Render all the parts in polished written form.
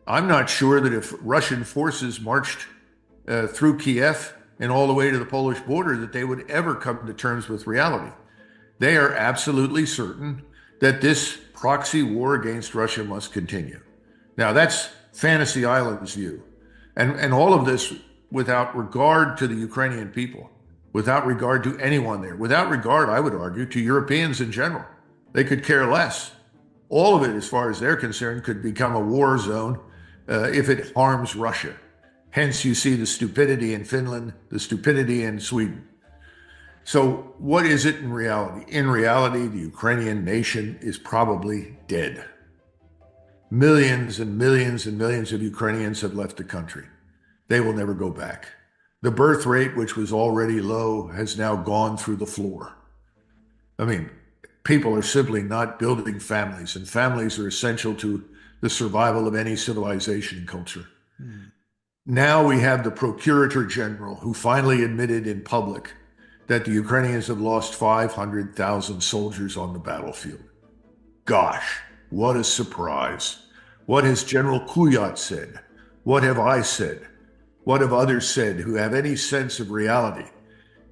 I'm not sure that if Russian forces marched through Kiev and all the way to the Polish border, that they would ever come to terms with reality. They are absolutely certain that this proxy war against Russia must continue. Now, that's Fantasy Island's view. And all of this without regard to the Ukrainian people, without regard to anyone there, without regard, I would argue, to Europeans in general. They could care less. All of it, as far as they're concerned, could become a war zone if it harms Russia. Hence, you see the stupidity in Finland, the stupidity in Sweden. So, what is it in reality? In reality, the Ukrainian nation is probably dead. Millions and millions and millions of Ukrainians have left the country. They will never go back. The birth rate, which was already low, has now gone through the floor. I mean, people are simply not building families, and families are essential to the survival of any civilization and culture. Now we have the Procurator General who finally admitted in public that the Ukrainians have lost 500,000 soldiers on the battlefield. Gosh, what a surprise. What has General Kuyat said? What have I said? What have others said who have any sense of reality?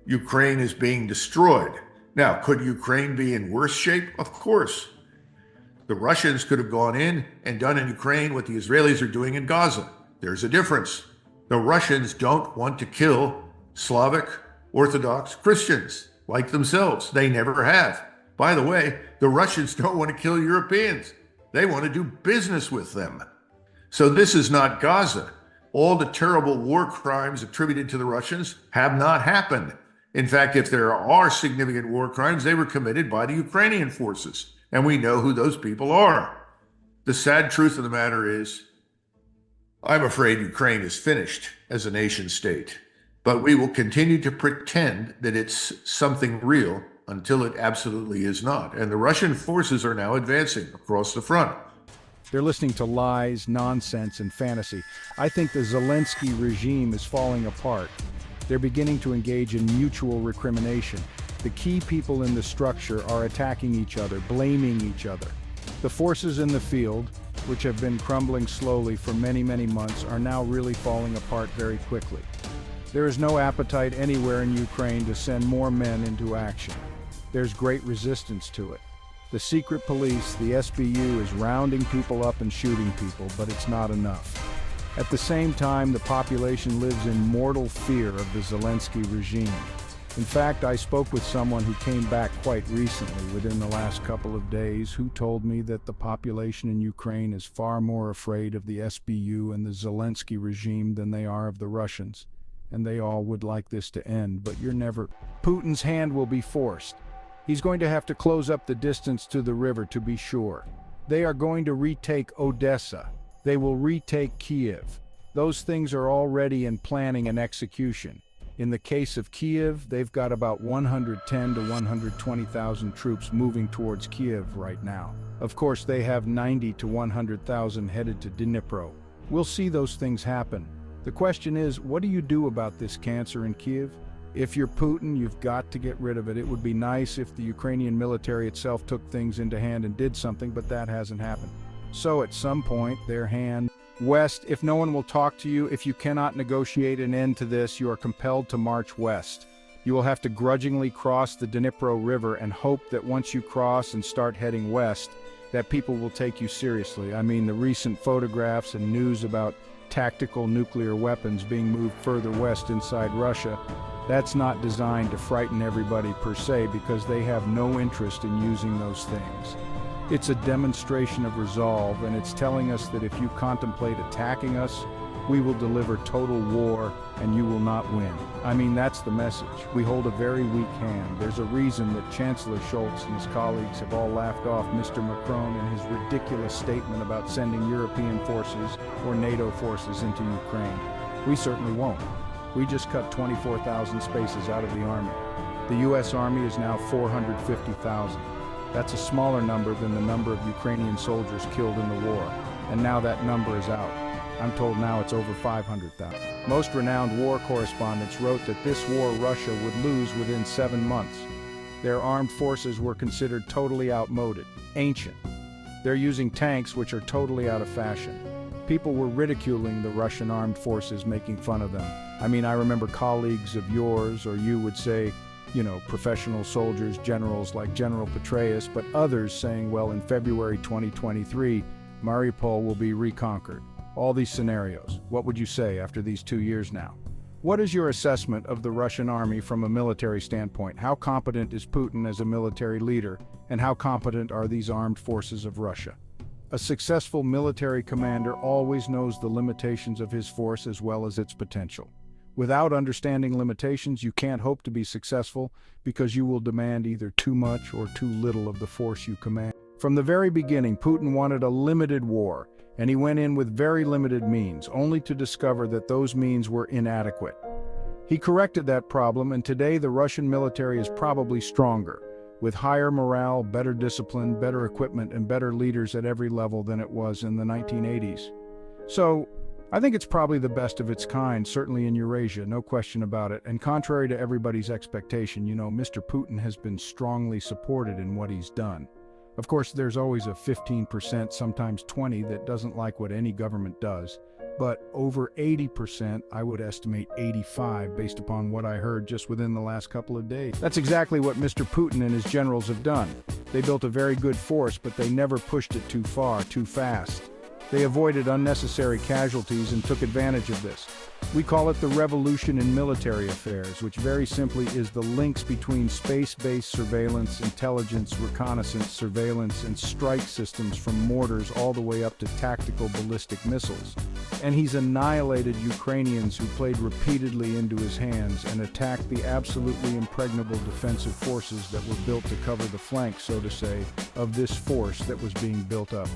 Ukraine is being destroyed. Now, could Ukraine be in worse shape? Of course. The Russians could have gone in and done in Ukraine what the Israelis are doing in Gaza. There's a difference. The Russians don't want to kill Slavic Orthodox Christians like themselves. They never have. By the way, the Russians don't want to kill Europeans. They want to do business with them. So this is not Gaza. All the terrible war crimes attributed to the Russians have not happened. In fact, if there are significant war crimes, they were committed by the Ukrainian forces, and we know who those people are. The sad truth of the matter is, I'm afraid Ukraine is finished as a nation state, but we will continue to pretend that it's something real until it absolutely is not. And the Russian forces are now advancing across the front. They're listening to lies, nonsense, and fantasy. I think the Zelensky regime is falling apart. They're beginning to engage in mutual recrimination. The key people in the structure are attacking each other, blaming each other. The forces in the field, which have been crumbling slowly for many, many months, are now really falling apart very quickly. There is no appetite anywhere in Ukraine to send more men into action. There's great resistance to it. The secret police, the SBU, is rounding people up and shooting people, but it's not enough. At the same time, the population lives in mortal fear of the Zelensky regime. In fact, I spoke with someone who came back quite recently, within the last couple of days, who told me that the population in Ukraine is far more afraid of the SBU and the Zelensky regime than they are of the Russians. And they all would like this to end, but Putin's hand will be forced. He's going to have to close up the distance to the river, to be sure. They are going to retake Odessa. They will retake Kiev. Those things are already in planning and execution. In the case of Kiev, they've got about 110 to 120,000 troops moving towards Kiev right now. Of course, they have 90 to 100,000 headed to Dnipro. We'll see those things happen. The question is, what do you do about this cancer in Kiev? If you're Putin, you've got to get rid of it. It would be nice if the Ukrainian military itself took things into hand and did something, but that hasn't happened. So at some point, their hand west. If no one will talk to you, if you cannot negotiate an end to this, you are compelled to march west. You will have to grudgingly cross the Dnipro River and hope that once you cross and start heading west, that people will take you seriously. I mean, the recent photographs and news about tactical nuclear weapons being moved further west inside Russia, that's not designed to frighten everybody per se, because they have no interest in using those things. It's a demonstration of resolve, and it's telling us that if you contemplate attacking us, we will deliver total war and you will not win. I mean, that's the message. We hold a very weak hand. There's a reason that Chancellor Scholz and his colleagues have all laughed off Mr. Macron and his ridiculous statement about sending European forces or NATO forces into Ukraine. We certainly won't. We just cut 24,000 spaces out of the army. The U.S. Army is now 450,000. That's a smaller number than the number of Ukrainian soldiers killed in the war, and now that number is out. I'm told now it's over 500,000. Most renowned war correspondents wrote that this war Russia would lose within 7 months. Their armed forces were considered totally outmoded, ancient. They're using tanks which are totally out of fashion. People were ridiculing the Russian armed forces, making fun of them. I mean, I remember colleagues of yours or you would say, professional soldiers, generals like General Petraeus, but others saying, well, in February 2023, Mariupol will be reconquered. All these scenarios. What would you say after these 2 years now? What is your assessment of the Russian army from a military standpoint? How competent is Putin as a military leader, and how competent are these armed forces of Russia? A successful military commander always knows the limitations of his force as well as its potential. Without understanding limitations, you can't hope to be successful because you will demand either too much or too little of the force you command. From the very beginning, Putin wanted a limited war, and he went in with very limited means, only to discover that those means were inadequate. He corrected that problem, and today the Russian military is probably stronger, with higher morale, better discipline, better equipment, and better leaders at every level than it was in the 1980s. So, I think it's probably the best of its kind, certainly in Eurasia, no question about it. And contrary to everybody's expectation, Mr. Putin has been strongly supported in what he's done. Of course, there's always a 15%, sometimes 20%, that doesn't like what any government does. But over 80%, I would estimate 85%, based upon what I heard just within the last couple of days. That's exactly what Mr. Putin and his generals have done. They built a very good force, but they never pushed it too far, too fast. They avoided unnecessary casualties and took advantage of this. We call it the revolution in military affairs, which very simply is the links between space-based surveillance, intelligence, reconnaissance, surveillance, and strike systems from mortars all the way up to tactical ballistic missiles. And he's annihilated Ukrainians who played repeatedly into his hands and attacked the absolutely impregnable defensive forces that were built to cover the flanks, so to say, of this force that was being built up.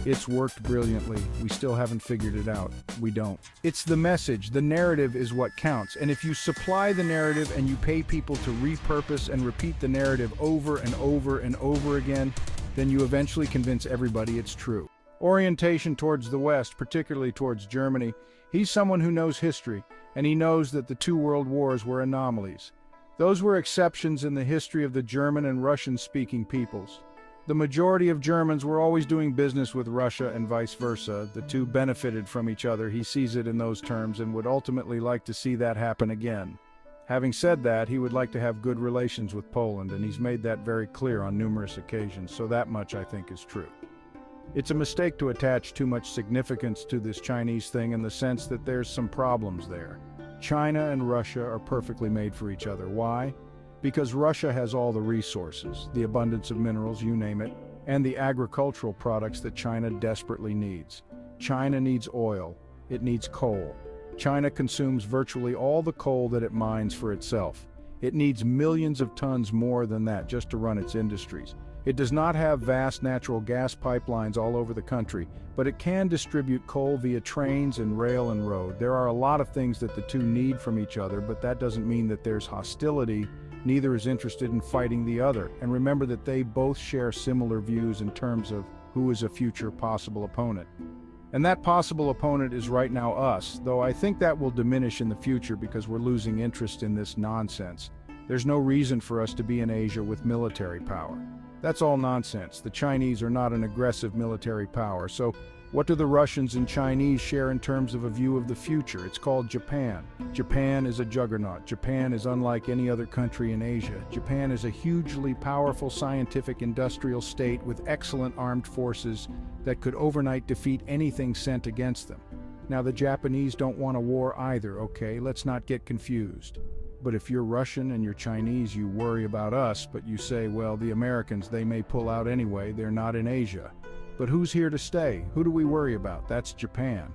It's worked brilliantly. We still haven't figured it out. We don't. It's the message. The narrative is what counts. And if you supply the narrative and you pay people to repurpose and repeat the narrative over and over and over again, then you eventually convince everybody it's true. Orientation towards the West, particularly towards Germany. He's someone who knows history, and he knows that the two world wars were anomalies. Those were exceptions in the history of the German and Russian-speaking peoples. The majority of Germans were always doing business with Russia and vice versa. The two benefited from each other. He sees it in those terms and would ultimately like to see that happen again. Having said that, he would like to have good relations with Poland, and he's made that very clear on numerous occasions, so that much I think is true. It's a mistake to attach too much significance to this Chinese thing in the sense that there's some problems there. China and Russia are perfectly made for each other. Why? Because Russia has all the resources, the abundance of minerals, you name it, and the agricultural products that China desperately needs. China needs oil. It needs coal. China consumes virtually all the coal that it mines for itself. It needs millions of tons more than that just to run its industries. It does not have vast natural gas pipelines all over the country, but it can distribute coal via trains and rail and road. There are a lot of things that the two need from each other, but that doesn't mean that there's hostility. Neither is interested in fighting the other. And remember that they both share similar views in terms of who is a future possible opponent. And that possible opponent is right now us, though I think that will diminish in the future because we're losing interest in this nonsense. There's no reason for us to be in Asia with military power. That's all nonsense. The Chinese are not an aggressive military power, so what do the Russians and Chinese share in terms of a view of the future? It's called Japan. Japan is a juggernaut. Japan is unlike any other country in Asia. Japan is a hugely powerful scientific industrial state with excellent armed forces that could overnight defeat anything sent against them. Now, the Japanese don't want a war either, okay? Let's not get confused. But if you're Russian and you're Chinese, you worry about us, but you say, well, the Americans, they may pull out anyway. They're not in Asia. But who's here to stay? Who do we worry about? That's Japan.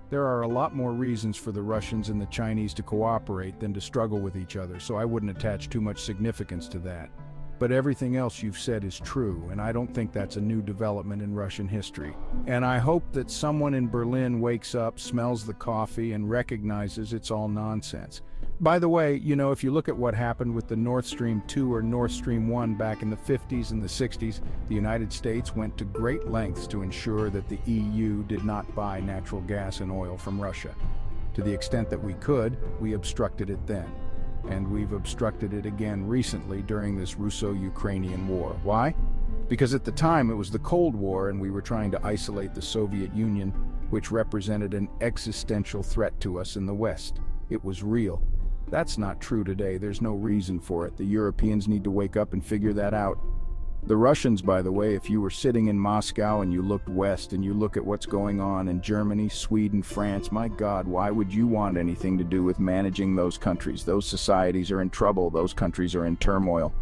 There are a lot more reasons for the Russians and the Chinese to cooperate than to struggle with each other, so I wouldn't attach too much significance to that. But everything else you've said is true, and I don't think that's a new development in Russian history. And I hope that someone in Berlin wakes up, smells the coffee, and recognizes it's all nonsense. By the way, if you look at what happened with the Nord Stream 2 or Nord Stream 1 back in the 50s and the 60s, the United States went to great lengths to ensure that the EU did not buy natural gas and oil from Russia. To the extent that we could, we obstructed it then. And we've obstructed it again recently during this Russo-Ukrainian war. Why? Because at the time it was the Cold War and we were trying to isolate the Soviet Union, which represented an existential threat to us in the West. It was real. That's not true today. There's no reason for it. The Europeans need to wake up and figure that out. The Russians, by the way, if you were sitting in Moscow and you looked west and you look at what's going on in Germany, Sweden, France, my God, why would you want anything to do with managing those countries? Those societies are in trouble. Those countries are in turmoil.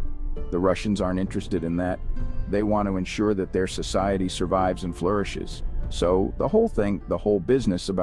The Russians aren't interested in that. They want to ensure that their society survives and flourishes. So the whole thing, the whole business about